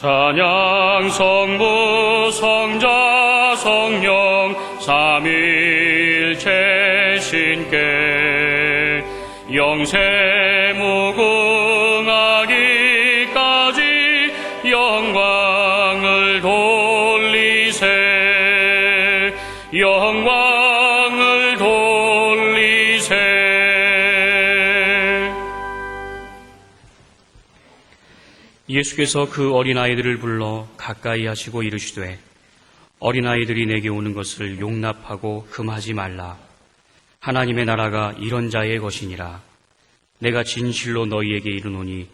찬양 성부 성자 성령 삼위일체 신께 영세 무궁하기까지 영광을 돌리세 영광을 돌리세. 예수께서 그 어린아이들을 불러 가까이 하시고 이르시되 어린아이들이 내게 오는 것을 용납하고 금하지 말라. 하나님의 나라가 이런 자의 것이니라. 내가 진실로 너희에게 이르노니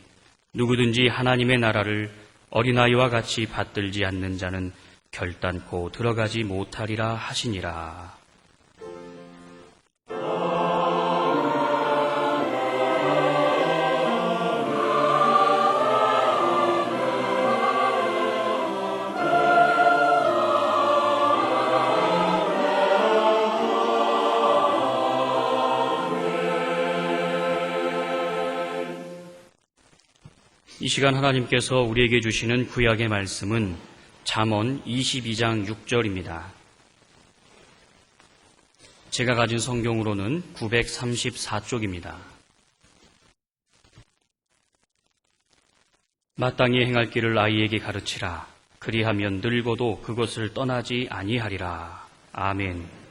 누구든지 하나님의 나라를 어린아이와 같이 받들지 않는 자는 결단코 들어가지 못하리라 하시니라. 이 시간 하나님께서 우리에게 주시는 구약의 말씀은 잠언 22장 6절입니다. 제가 가진 성경으로는 934쪽입니다. 마땅히 행할 길을 아이에게 가르치라. 그리하면 늙어도 그것을 떠나지 아니하리라. 아멘.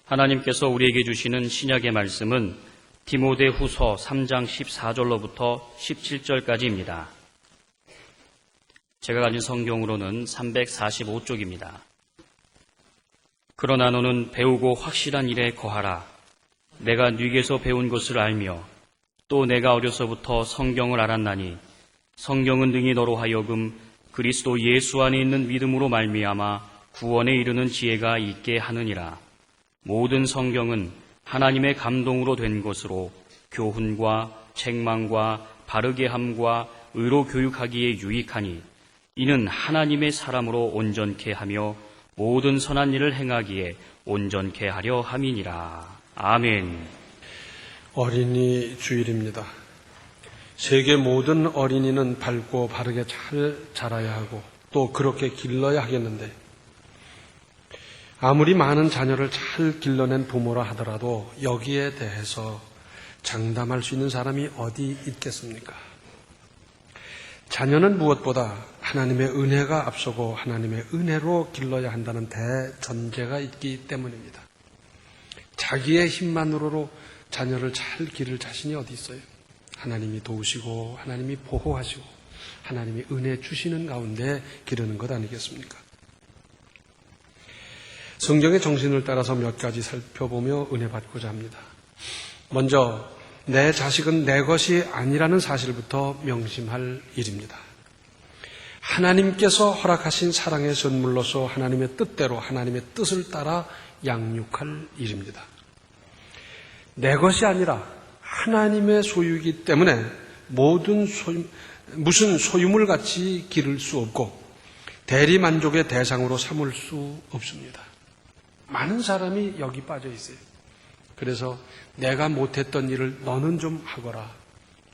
하나님께서 우리에게 주시는 신약의 말씀은 디모데후서 3장 14절로부터 17절까지입니다. 제가 가진 성경으로는 345쪽입니다. 그러나 너는 배우고 확실한 일에 거하라. 내가 네게서 배운 것을 알며 또 내가 어려서부터 성경을 알았나니 성경은 능히 너로 하여금 그리스도 예수 안에 있는 믿음으로 말미암아 구원에 이르는 지혜가 있게 하느니라. 모든 성경은 하나님의 감동으로 된 것으로 교훈과 책망과 바르게 함과 의로 교육하기에 유익하니 이는 하나님의 사람으로 온전케 하며 모든 선한 일을 행하기에 온전케 하려 함이니라. 아멘. 어린이 주일입니다. 세계 모든 어린이는 밝고 바르게 잘 자라야 하고 또 그렇게 길러야 하겠는데 아무리 많은 자녀를 잘 길러낸 부모라 하더라도 여기에 대해서 장담할 수 있는 사람이 어디 있겠습니까? 자녀는 무엇보다 하나님의 은혜가 앞서고 하나님의 은혜로 길러야 한다는 대전제가 있기 때문입니다. 자기의 힘만으로 자녀를 잘 기를 자신이 어디 있어요? 하나님이 도우시고 하나님이 보호하시고 하나님이 은혜 주시는 가운데 기르는 것 아니겠습니까? 성경의 정신을 따라서 몇 가지 살펴보며 은혜 받고자 합니다. 먼저 내 자식은 내 것이 아니라는 사실부터 명심할 일입니다. 하나님께서 허락하신 사랑의 선물로서 하나님의 뜻대로 하나님의 뜻을 따라 양육할 일입니다. 내 것이 아니라 하나님의 소유이기 때문에 무슨 소유물 같이 기를 수 없고 대리만족의 대상으로 삼을 수 없습니다. 많은 사람이 여기 빠져 있어요. 그래서 내가 못했던 일을 너는 좀 하거라.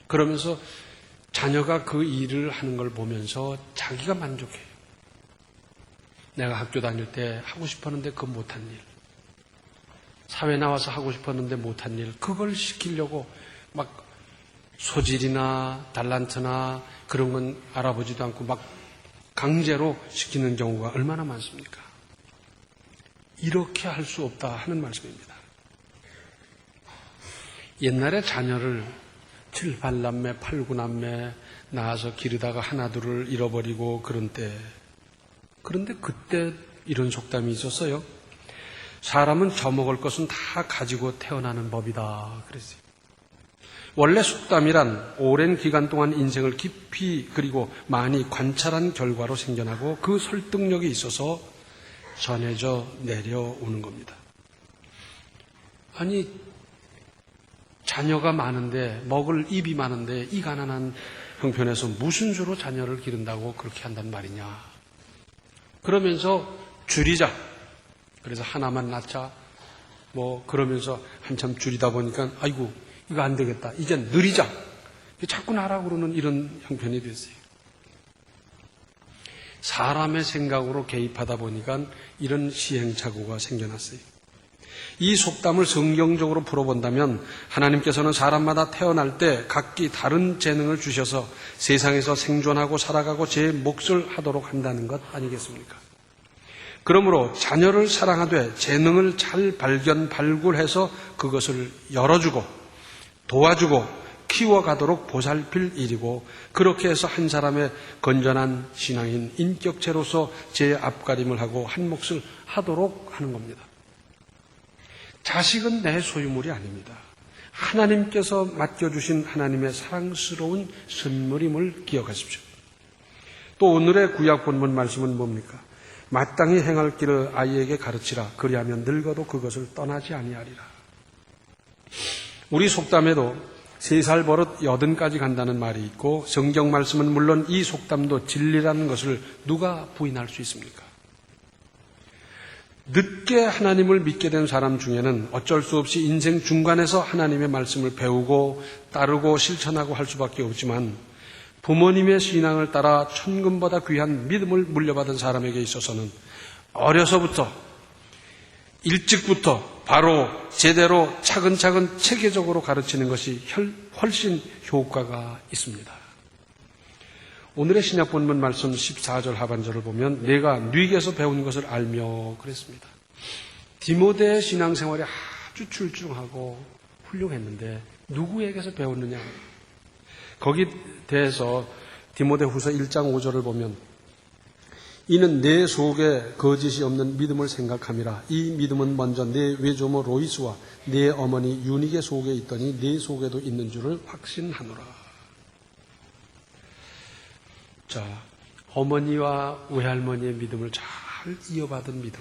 그러면서 자녀가 그 일을 하는 걸 보면서 자기가 만족해요. 내가 학교 다닐 때 하고 싶었는데 그거 못한 일. 사회 나와서 하고 싶었는데 못한 일. 그걸 시키려고 막 소질이나 달란트나 그런 건 알아보지도 않고 막 강제로 시키는 경우가 얼마나 많습니까? 이렇게 할 수 없다 하는 말씀입니다. 옛날에 자녀를 7, 8남매, 8, 9남매 낳아서 기르다가 하나둘을 잃어버리고 그런데 그때 이런 속담이 있었어요. 사람은 져먹을 것은 다 가지고 태어나는 법이다 그랬어요. 원래 속담이란 오랜 기간 동안 인생을 깊이 그리고 많이 관찰한 결과로 생겨나고 그 설득력이 있어서 전해져 내려오는 겁니다. 아니 자녀가 많은데, 먹을 입이 많은데 이 가난한 형편에서 무슨 수로 자녀를 기른다고 그렇게 한단 말이냐. 그러면서 줄이자. 그래서 하나만 낳자. 그러면서 한참 줄이다 보니까 아이고 이거 안 되겠다. 이제 느리자. 자꾸 나라고 그러는 이런 형편이 됐어요. 사람의 생각으로 개입하다 보니까 이런 시행착오가 생겨났어요. 이 속담을 성경적으로 풀어본다면 하나님께서는 사람마다 태어날 때 각기 다른 재능을 주셔서 세상에서 생존하고 살아가고 제 몫을 하도록 한다는 것 아니겠습니까? 그러므로 자녀를 사랑하되 재능을 잘 발굴해서 그것을 열어주고 도와주고 키워가도록 보살필 일이고, 그렇게 해서 한 사람의 건전한 신앙인 인격체로서 제 앞가림을 하고 한 몫을 하도록 하는 겁니다. 자식은 내 소유물이 아닙니다. 하나님께서 맡겨주신 하나님의 사랑스러운 선물임을 기억하십시오. 또 오늘의 구약 본문 말씀은 뭡니까? 마땅히 행할 길을 아이에게 가르치라. 그리하면 늙어도 그것을 떠나지 아니하리라. 우리 속담에도 3살 버릇 80까지 간다는 말이 있고, 성경 말씀은 물론 이 속담도 진리라는 것을 누가 부인할 수 있습니까? 늦게 하나님을 믿게 된 사람 중에는 어쩔 수 없이 인생 중간에서 하나님의 말씀을 배우고 따르고 실천하고 할 수밖에 없지만, 부모님의 신앙을 따라 천금보다 귀한 믿음을 물려받은 사람에게 있어서는 어려서부터 일찍부터 바로 제대로 차근차근 체계적으로 가르치는 것이 훨씬 효과가 있습니다. 오늘의 신약 본문 말씀 14절 하반절을 보면 내가 네게서 배운 것을 알며 그랬습니다. 디모데의 신앙생활이 아주 출중하고 훌륭했는데 누구에게서 배웠느냐? 거기 대해서 디모데후서 1장 5절을 보면 이는 내 속에 거짓이 없는 믿음을 생각함이라. 이 믿음은 먼저 내 외조모 로이스와 내 어머니 유니게 속에 있더니 내 속에도 있는 줄을 확신하노라. 자, 어머니와 외할머니의 믿음을 잘 이어받은 믿음,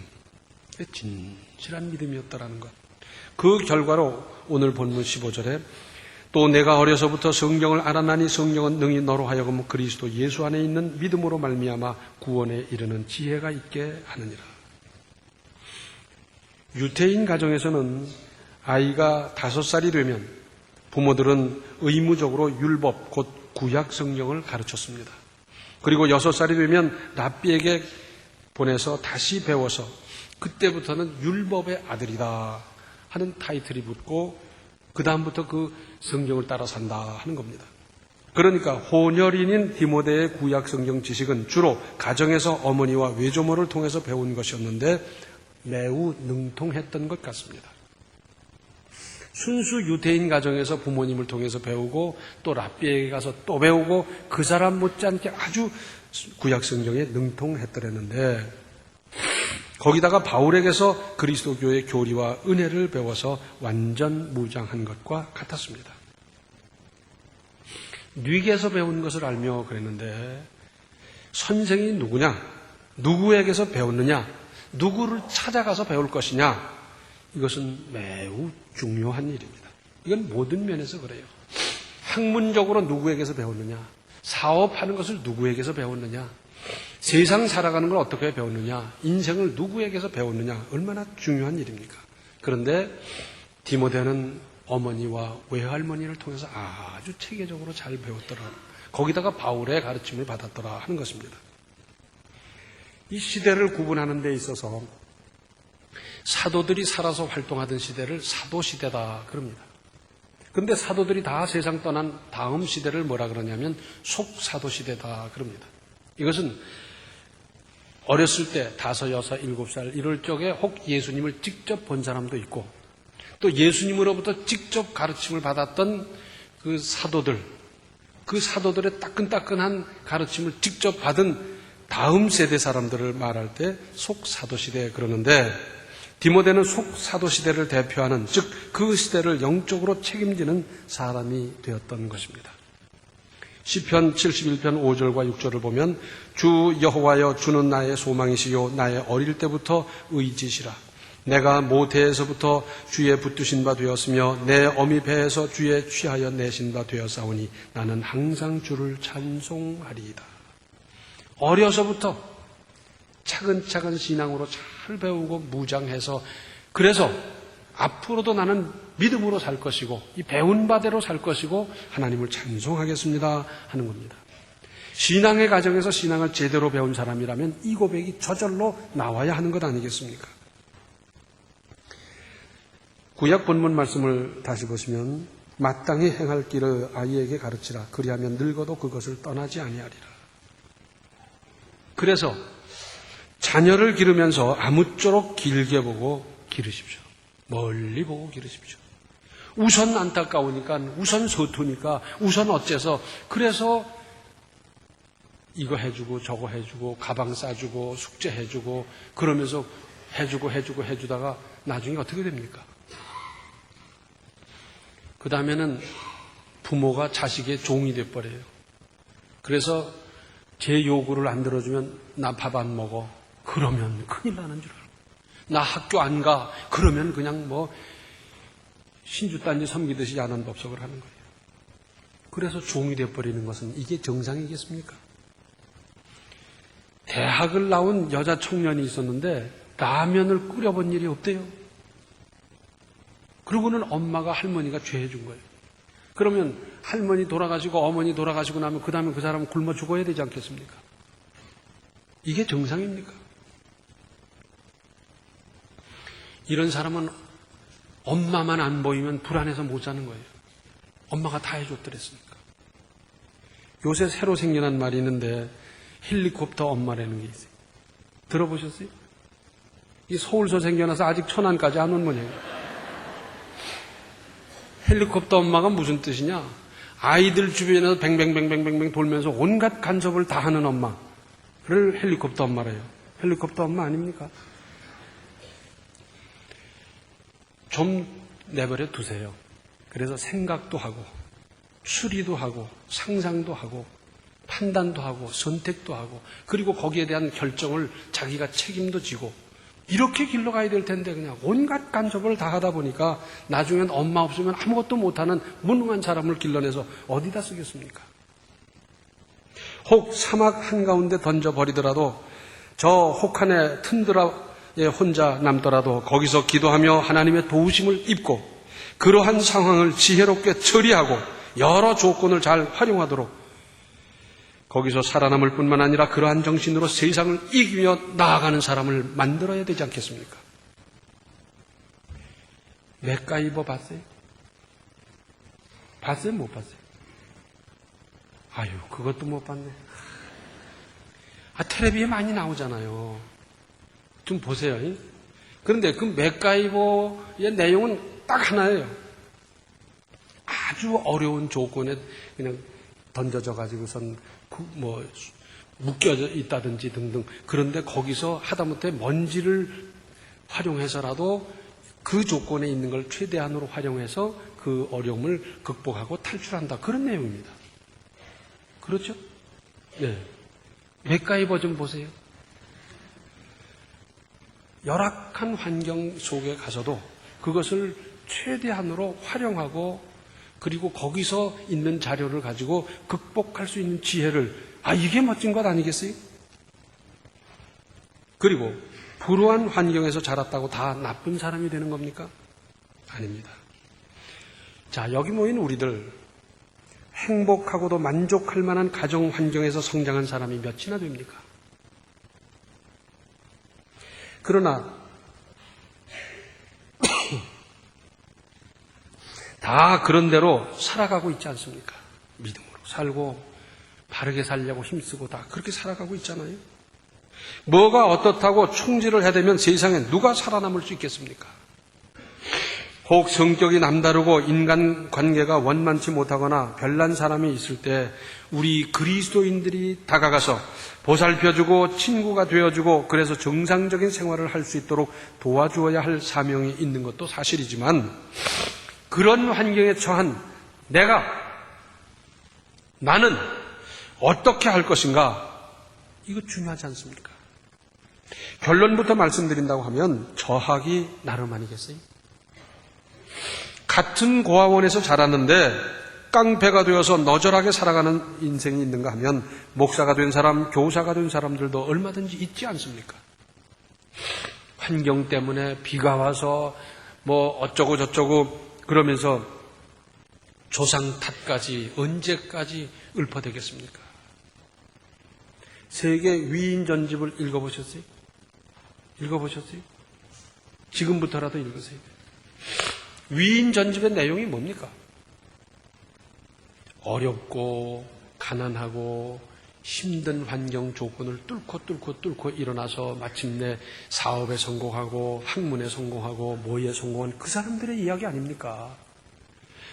진실한 믿음이었다라는 것. 그 결과로 오늘 본문 15절에 또 내가 어려서부터 성경을 알아나니 성경은 능히 너로 하여금 그리스도 예수 안에 있는 믿음으로 말미암아 구원에 이르는 지혜가 있게 하느니라. 유태인 가정에서는 아이가 5살이 되면 부모들은 의무적으로 율법 곧 구약 성경을 가르쳤습니다. 그리고 6살이 되면 랍비에게 보내서 다시 배워서 그때부터는 율법의 아들이다 하는 타이틀이 붙고 그 다음부터 그 성경을 따라 산다 하는 겁니다. 그러니까 혼혈인인 디모데의 구약 성경 지식은 주로 가정에서 어머니와 외조모를 통해서 배운 것이었는데 매우 능통했던 것 같습니다. 순수 유대인 가정에서 부모님을 통해서 배우고 또 랍비에게 가서 또 배우고 그 사람 못지않게 아주 구약 성경에 능통했더랬는데 거기다가 바울에게서 그리스도교의 교리와 은혜를 배워서 완전 무장한 것과 같았습니다. 뉘게서 배운 것을 알며 그랬는데 선생이 누구냐? 누구에게서 배웠느냐? 누구를 찾아가서 배울 것이냐? 이것은 매우 중요한 일입니다. 이건 모든 면에서 그래요. 학문적으로 누구에게서 배웠느냐? 사업하는 것을 누구에게서 배웠느냐? 세상 살아가는 걸 어떻게 배웠느냐? 인생을 누구에게서 배웠느냐? 얼마나 중요한 일입니까? 그런데 디모데는 어머니와 외할머니를 통해서 아주 체계적으로 잘 배웠더라. 거기다가 바울의 가르침을 받았더라 하는 것입니다. 이 시대를 구분하는 데 있어서 사도들이 살아서 활동하던 시대를 사도시대다 그럽니다. 그런데 사도들이 다 세상 떠난 다음 시대를 뭐라 그러냐면 속사도시대다 그럽니다. 이것은 어렸을 때 5, 6, 7살 이럴 적에 혹 예수님을 직접 본 사람도 있고 또 예수님으로부터 직접 가르침을 받았던 그 사도들, 그 사도들의 따끈따끈한 가르침을 직접 받은 다음 세대 사람들을 말할 때 속사도시대 그러는데 디모데는 속사도시대를 대표하는 즉 그 시대를 영적으로 책임지는 사람이 되었던 것입니다. 시편 71편 5절과 6절을 보면 주 여호와여 주는 나의 소망이시요 나의 어릴 때부터 의지시라. 내가 모태에서부터 주의 붙드신 바 되었으며 내 어미 배에서 주의 취하여 내신 바 되었사오니 나는 항상 주를 찬송하리이다. 어려서부터 차근차근 신앙으로 잘 배우고 무장해서 그래서 앞으로도 나는 믿음으로 살 것이고 이 배운 바대로 살 것이고 하나님을 찬송하겠습니다 하는 겁니다. 신앙의 과정에서 신앙을 제대로 배운 사람이라면 이 고백이 저절로 나와야 하는 것 아니겠습니까? 구약 본문 말씀을 다시 보시면 마땅히 행할 길을 아이에게 가르치라. 그리하면 늙어도 그것을 떠나지 아니하리라. 그래서 자녀를 기르면서 아무쪼록 길게 보고 기르십시오. 멀리 보고 기르십시오. 우선 안타까우니까, 우선 서투니까, 우선 어째서, 그래서 이거 해주고 저거 해주고 가방 싸주고 숙제 해주고 그러면서 해주다가 나중에 어떻게 됩니까? 그 다음에는 부모가 자식의 종이 돼버려요. 그래서 제 요구를 안 들어주면 나 밥 안 먹어. 그러면 큰일 나는 줄 알고. 나 학교 안 가. 그러면 그냥 뭐 신주단지 섬기듯이 야단 법석을 하는 거예요. 그래서 종이 돼버리는 것은 이게 정상이겠습니까? 대학을 나온 여자 청년이 있었는데 라면을 끓여본 일이 없대요. 그러고는 엄마가 할머니가 죄해준 거예요. 그러면 할머니 돌아가시고 어머니 돌아가시고 나면 그 다음에 그 사람은 굶어 죽어야 되지 않겠습니까? 이게 정상입니까? 이런 사람은 엄마만 안 보이면 불안해서 못 사는 거예요. 엄마가 다 해줬더랬으니까. 요새 새로 생겨난 말이 있는데 헬리콥터 엄마라는 게 있어요. 들어보셨어요? 이 서울서 생겨나서 아직 천안까지 안 온 모양이에요. 헬리콥터 엄마가 무슨 뜻이냐? 아이들 주변에서 뱅뱅뱅뱅뱅 돌면서 온갖 간섭을 다 하는 엄마를 헬리콥터 엄마래요. 헬리콥터 엄마 아닙니까? 좀 내버려 두세요. 그래서 생각도 하고 추리도 하고 상상도 하고 판단도 하고 선택도 하고 그리고 거기에 대한 결정을 자기가 책임도 지고 이렇게 길러 가야 될 텐데 그냥 온갖 간섭을 다 하다 보니까 나중엔 엄마 없으면 아무것도 못하는 무능한 사람을 길러내서 어디다 쓰겠습니까? 혹 사막 한가운데 던져버리더라도 저 혹한의 튼드라에 혼자 남더라도 거기서 기도하며 하나님의 도우심을 입고 그러한 상황을 지혜롭게 처리하고 여러 조건을 잘 활용하도록 거기서 살아남을 뿐만 아니라 그러한 정신으로 세상을 이기며 나아가는 사람을 만들어야 되지 않겠습니까? 맥가이버 봤어요? 봤어요? 못 봤어요? 아유, 그것도 못 봤네. 텔레비에 많이 나오잖아요. 좀 보세요. 그런데 그 맥가이버의 내용은 딱 하나예요. 아주 어려운 조건에 그냥 던져져 가지고선 뭐 묶여져 있다든지 등등. 그런데 거기서 하다못해 먼지를 활용해서라도 그 조건에 있는 걸 최대한으로 활용해서 그 어려움을 극복하고 탈출한다. 그런 내용입니다. 그렇죠? 네. 맥가이버 좀 보세요. 열악한 환경 속에 가서도 그것을 최대한으로 활용하고 그리고 거기서 있는 자료를 가지고 극복할 수 있는 지혜를 이게 멋진 것 아니겠어요? 그리고 불우한 환경에서 자랐다고 다 나쁜 사람이 되는 겁니까? 아닙니다. 자, 여기 모인 우리들 행복하고도 만족할 만한 가정 환경에서 성장한 사람이 몇이나 됩니까? 그러나 다 그런 대로 살아가고 있지 않습니까? 믿음으로 살고 바르게 살려고 힘쓰고 다 그렇게 살아가고 있잖아요. 뭐가 어떻다고 총질을 해대면 세상에 누가 살아남을 수 있겠습니까? 혹 성격이 남다르고 인간관계가 원만치 못하거나 별난 사람이 있을 때 우리 그리스도인들이 다가가서 보살펴주고 친구가 되어주고 그래서 정상적인 생활을 할 수 있도록 도와주어야 할 사명이 있는 것도 사실이지만 그런 환경에 처한 나는 어떻게 할 것인가? 이거 중요하지 않습니까? 결론부터 말씀드린다고 하면 저학이 나름 아니겠어요? 같은 고아원에서 자랐는데 깡패가 되어서 너절하게 살아가는 인생이 있는가 하면 목사가 된 사람, 교사가 된 사람들도 얼마든지 있지 않습니까? 환경 때문에 비가 와서 뭐 어쩌고 저쩌고 그러면서 조상 탓까지 언제까지 읊어대겠습니까? 세계 위인 전집을 읽어보셨어요? 읽어보셨어요? 지금부터라도 읽으세요. 위인 전집의 내용이 뭡니까? 어렵고 가난하고 힘든 환경 조건을 뚫고 일어나서 마침내 사업에 성공하고 학문에 성공하고 뭐에 성공한 그 사람들의 이야기 아닙니까?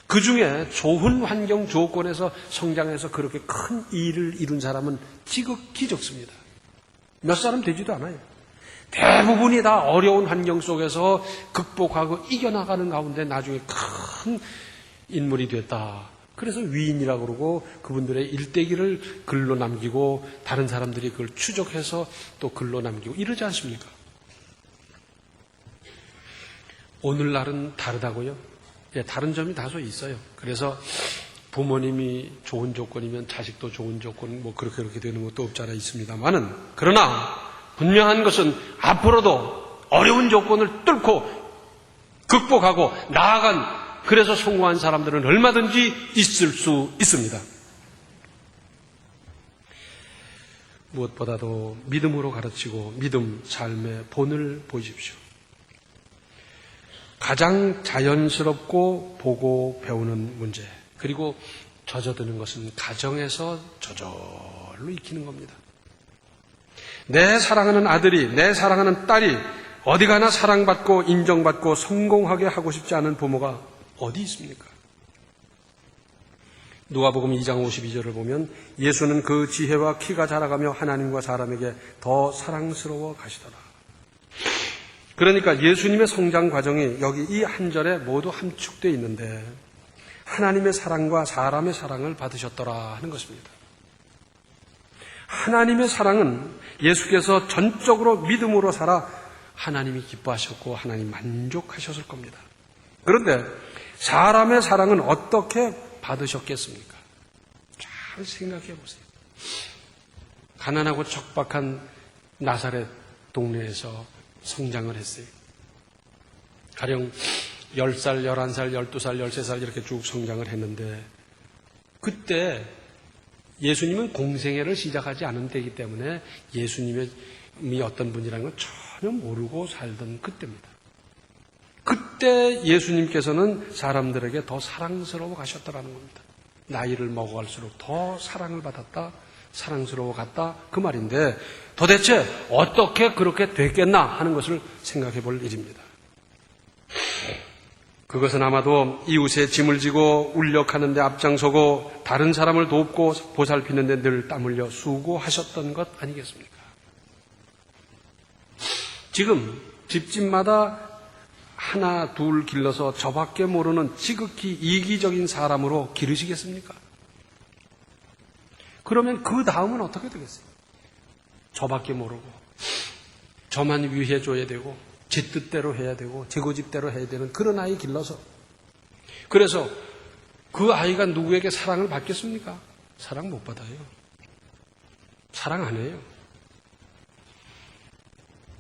그 중에 좋은 환경 조건에서 성장해서 그렇게 큰 일을 이룬 사람은 지극히 적습니다. 몇 사람 되지도 않아요. 대부분이 다 어려운 환경 속에서 극복하고 이겨나가는 가운데 나중에 큰 인물이 됐다. 그래서 위인이라고 그러고 그분들의 일대기를 글로 남기고 다른 사람들이 그걸 추적해서 또 글로 남기고 이러지 않습니까? 오늘날은 다르다고요? 예, 다른 점이 다소 있어요. 그래서 부모님이 좋은 조건이면 자식도 좋은 조건 뭐 그렇게 되는 것도 없지 않아 있습니다만은 그러나 분명한 것은 앞으로도 어려운 조건을 뚫고 극복하고 나아간 그래서 성공한 사람들은 얼마든지 있을 수 있습니다. 무엇보다도 믿음으로 가르치고 믿음 삶의 본을 보십시오. 가장 자연스럽고 보고 배우는 문제 그리고 젖어드는 것은 가정에서 저절로 익히는 겁니다. 내 사랑하는 아들이 내 사랑하는 딸이 어디 가나 사랑받고 인정받고 성공하게 하고 싶지 않은 부모가 어디 있습니까? 누가복음 2장 52절을 보면 예수는 그 지혜와 키가 자라가며 하나님과 사람에게 더 사랑스러워 가시더라. 그러니까 예수님의 성장 과정이 여기 이 한 절에 모두 함축되어 있는데 하나님의 사랑과 사람의 사랑을 받으셨더라 하는 것입니다. 하나님의 사랑은 예수께서 전적으로 믿음으로 살아 하나님이 기뻐하셨고 하나님 만족하셨을 겁니다. 그런데 사람의 사랑은 어떻게 받으셨겠습니까? 잘 생각해 보세요. 가난하고 척박한 나사렛 동네에서 성장을 했어요. 가령 10살, 11살, 12살, 13살 이렇게 쭉 성장을 했는데 그때 예수님은 공생애를 시작하지 않은 때이기 때문에 예수님이 어떤 분이라는 걸 전혀 모르고 살던 그때입니다. 그때 예수님께서는 사람들에게 더 사랑스러워 가셨다는 겁니다. 나이를 먹어갈수록 더 사랑을 받았다, 사랑스러워 갔다 그 말인데 도대체 어떻게 그렇게 됐겠나 하는 것을 생각해 볼 일입니다. 그것은 아마도 이웃의 짐을 지고 울력하는 데 앞장서고 다른 사람을 돕고 보살피는 데 늘 땀 흘려 수고하셨던 것 아니겠습니까? 지금 집집마다 하나 둘 길러서 저밖에 모르는 지극히 이기적인 사람으로 기르시겠습니까? 그러면 그 다음은 어떻게 되겠어요? 저밖에 모르고 저만 위해줘야 되고 제 뜻대로 해야 되고 제 고집대로 해야 되는 그런 아이 길러서 그래서 그 아이가 누구에게 사랑을 받겠습니까? 사랑 못 받아요. 사랑 안 해요.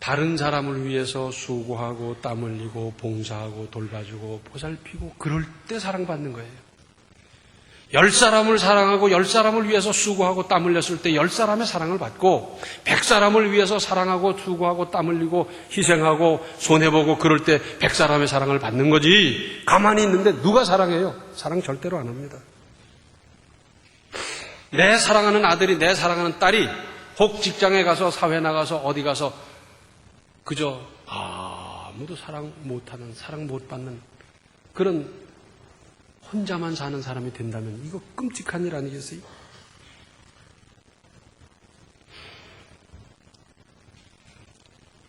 다른 사람을 위해서 수고하고 땀 흘리고 봉사하고 돌봐주고 보살피고 그럴 때 사랑받는 거예요. 10사람을 사랑하고 10사람을 위해서 수고하고 땀 흘렸을 때 10사람의 사랑을 받고 100사람을 위해서 사랑하고 수고하고 땀 흘리고 희생하고 손해보고 그럴 때 100사람의 사랑을 받는 거지. 가만히 있는데 누가 사랑해요? 사랑 절대로 안 합니다. 내 사랑하는 아들이 내 사랑하는 딸이 혹 직장에 가서 사회 나가서 어디 가서 그저 아무도 사랑 못하는 사랑 못 받는 그런 혼자만 사는 사람이 된다면 이거 끔찍한 일 아니겠어요?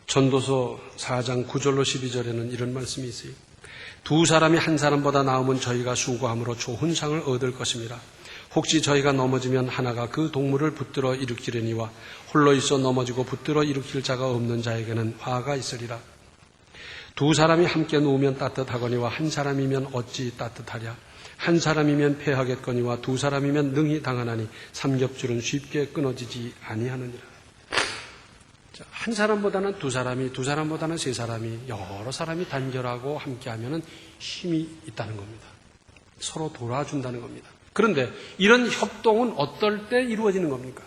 전도서 4장 9절로 12절에는 이런 말씀이 있어요. 두 사람이 한 사람보다 나으면 저희가 수고함으로 좋은 상을 얻을 것입니다. 혹시 저희가 넘어지면 하나가 그 동물을 붙들어 일으키려니와 홀로 있어 넘어지고 붙들어 일으킬 자가 없는 자에게는 화가 있으리라. 두 사람이 함께 누우면 따뜻하거니와 한 사람이면 어찌 따뜻하랴. 한 사람이면 패하겠거니와 두 사람이면 능히 당하나니 삼겹줄은 쉽게 끊어지지 아니하느니라. 한 사람보다는 두 사람이, 두 사람보다는 세 사람이, 여러 사람이 단결하고 함께하면 힘이 있다는 겁니다. 서로 도와준다는 겁니다. 그런데 이런 협동은 어떨 때 이루어지는 겁니까?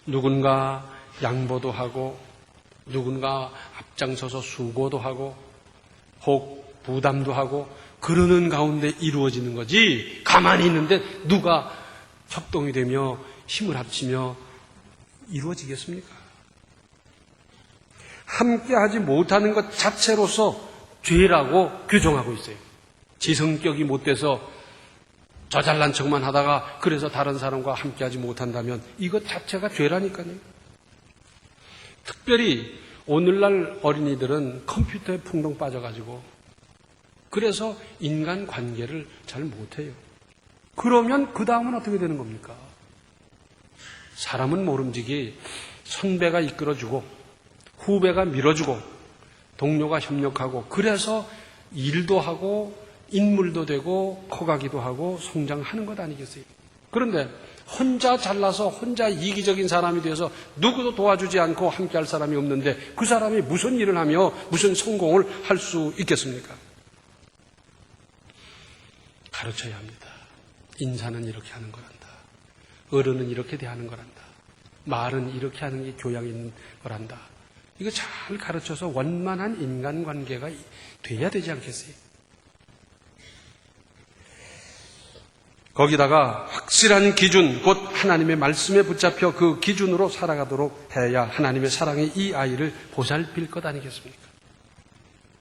누군가 양보도 하고, 누군가 앞장서서 수고도 하고, 혹 부담도 하고, 그러는 가운데 이루어지는 거지, 가만히 있는데 누가 협동이 되며 힘을 합치며 이루어지겠습니까? 함께 하지 못하는 것 자체로서 죄라고 규정하고 있어요. 지성격이 못돼서 저 잘난 척만 하다가 그래서 다른 사람과 함께 하지 못한다면 이것 자체가 죄라니까요. 특별히 오늘날 어린이들은 컴퓨터에 풍덩 빠져가지고 그래서 인간관계를 잘 못해요. 그러면 그 다음은 어떻게 되는 겁니까? 사람은 모름지기 선배가 이끌어주고 후배가 밀어주고 동료가 협력하고 그래서 일도 하고 인물도 되고 커가기도 하고 성장하는 것 아니겠어요? 그런데 혼자 잘나서 혼자 이기적인 사람이 되어서 누구도 도와주지 않고 함께할 사람이 없는데 그 사람이 무슨 일을 하며 무슨 성공을 할 수 있겠습니까? 가르쳐야 합니다. 인사는 이렇게 하는 거란다. 어른은 이렇게 대하는 거란다. 말은 이렇게 하는 게 교양 있는 거란다. 이거 잘 가르쳐서 원만한 인간관계가 돼야 되지 않겠어요? 거기다가 확실한 기준, 곧 하나님의 말씀에 붙잡혀 그 기준으로 살아가도록 해야 하나님의 사랑이 이 아이를 보살필 것 아니겠습니까?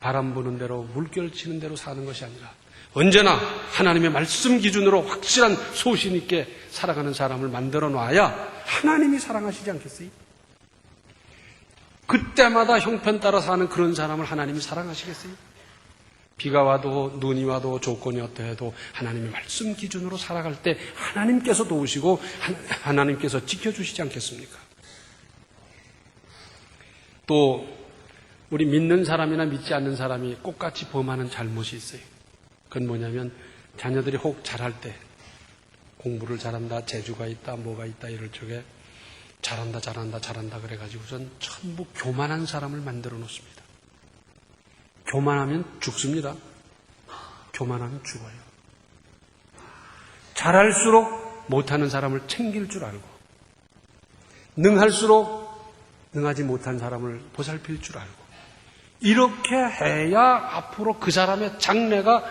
바람 부는 대로 물결 치는 대로 사는 것이 아니라 언제나 하나님의 말씀 기준으로 확실한 소신 있게 살아가는 사람을 만들어 놔야 하나님이 사랑하시지 않겠어요? 그때마다 형편 따라 사는 그런 사람을 하나님이 사랑하시겠어요? 비가 와도 눈이 와도 조건이 어떠해도 하나님의 말씀 기준으로 살아갈 때 하나님께서 도우시고 하나님께서 지켜주시지 않겠습니까? 또 우리 믿는 사람이나 믿지 않는 사람이 똑같이 범하는 잘못이 있어요. 그건 뭐냐면 자녀들이 혹 잘할 때 공부를 잘한다, 재주가 있다, 뭐가 있다 이럴 적에 잘한다 그래가지고선 전부 교만한 사람을 만들어 놓습니다. 교만하면 죽습니다. 교만하면 죽어요. 잘할수록 못하는 사람을 챙길 줄 알고 능할수록 능하지 못한 사람을 보살필 줄 알고 이렇게 해야 앞으로 그 사람의 장래가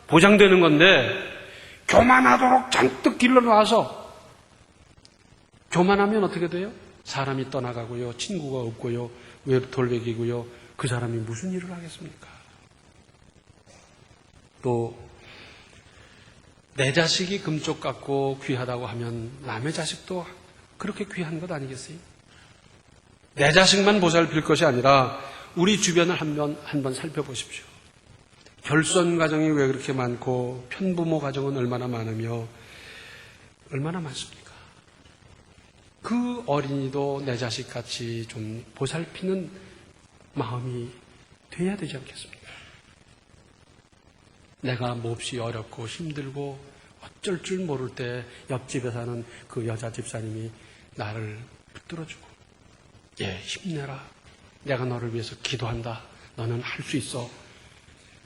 보장되는 건데 교만하도록 잔뜩 길러놔서 교만하면 어떻게 돼요? 사람이 떠나가고요. 친구가 없고요. 돌베기고요. 그 사람이 무슨 일을 하겠습니까? 또 내 자식이 금쪽 같고 귀하다고 하면 남의 자식도 그렇게 귀한 것 아니겠어요? 내 자식만 보살필 것이 아니라 우리 주변을 한번 살펴보십시오. 결손 가정이 왜 그렇게 많고 편부모 가정은 얼마나 많으며 얼마나 많습니까? 그 어린이도 내 자식같이 좀 보살피는 마음이 돼야 되지 않겠습니까? 내가 몹시 어렵고 힘들고 어쩔 줄 모를 때 옆집에 사는 그 여자 집사님이 나를 붙들어주고 힘내라. 내가 너를 위해서 기도한다. 너는 할 수 있어.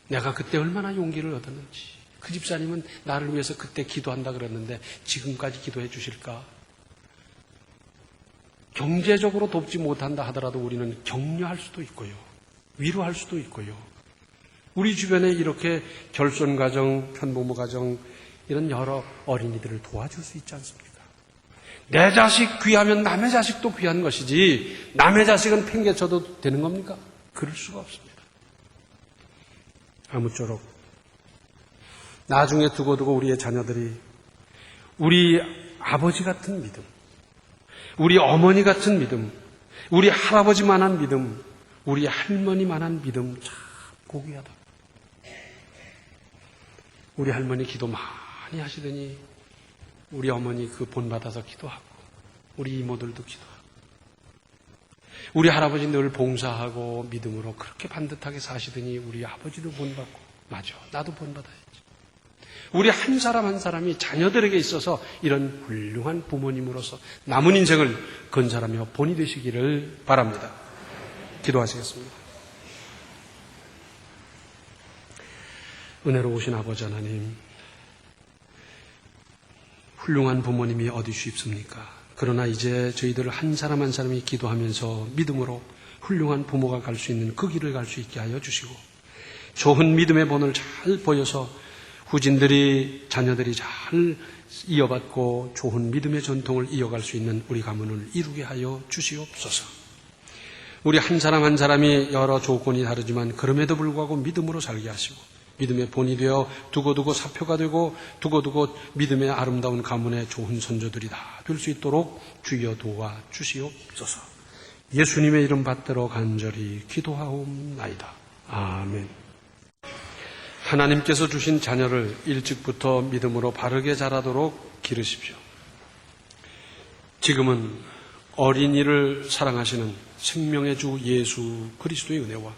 내가 그때 얼마나 용기를 얻었는지. 그 집사님은 나를 위해서 그때 기도한다 그랬는데 지금까지 기도해 주실까? 경제적으로 돕지 못한다 하더라도 우리는 격려할 수도 있고요. 위로할 수도 있고요. 우리 주변에 이렇게 결손 가정, 편부모 가정 이런 여러 어린이들을 도와줄 수 있지 않습니까? 내 자식 귀하면 남의 자식도 귀한 것이지 남의 자식은 팽개쳐도 되는 겁니까? 그럴 수가 없습니다. 아무쪼록 나중에 두고두고 우리의 자녀들이 우리 아버지 같은 믿음, 우리 어머니 같은 믿음, 우리 할아버지만한 믿음, 우리 할머니만한 믿음 참 고귀하다. 우리 할머니 기도 많이 많이 하시더니 우리 어머니 그 본받아서 기도하고 우리 이모들도 기도하고 우리 할아버지 늘 봉사하고 믿음으로 그렇게 반듯하게 사시더니 우리 아버지도 본받고 맞아 나도 본받아야지. 우리 한 사람 한 사람이 자녀들에게 있어서 이런 훌륭한 부모님으로서 남은 인생을 건설하며 본이 되시기를 바랍니다. 기도하시겠습니다. 은혜로우신 아버지 하나님, 훌륭한 부모님이 어디 쉽습니까? 그러나 이제 저희들 한 사람 한 사람이 기도하면서 믿음으로 훌륭한 부모가 갈 수 있는 그 길을 갈 수 있게 하여 주시고 좋은 믿음의 본을 잘 보여서 후진들이 자녀들이 잘 이어받고 좋은 믿음의 전통을 이어갈 수 있는 우리 가문을 이루게 하여 주시옵소서. 우리 한 사람 한 사람이 여러 조건이 다르지만 그럼에도 불구하고 믿음으로 살게 하시고 믿음의 본이 되어 두고두고 사표가 되고 두고두고 믿음의 아름다운 가문의 좋은 선조들이 다 될 수 있도록 주여 도와 주시옵소서. 예수님의 이름 받들어 간절히 기도하옵나이다. 아멘. 하나님께서 주신 자녀를 일찍부터 믿음으로 바르게 자라도록 기르십시오. 지금은 어린이를 사랑하시는 생명의 주 예수 그리스도의 은혜와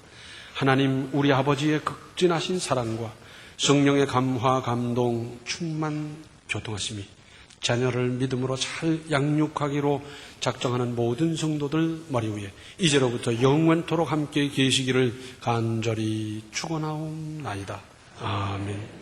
하나님 우리 아버지의 극진하신 사랑과 성령의 감화, 감동, 충만, 교통하심이 자녀를 믿음으로 잘 양육하기로 작정하는 모든 성도들 머리 위에 이제로부터 영원토록 함께 계시기를 간절히 축원하옵나이다. 아멘.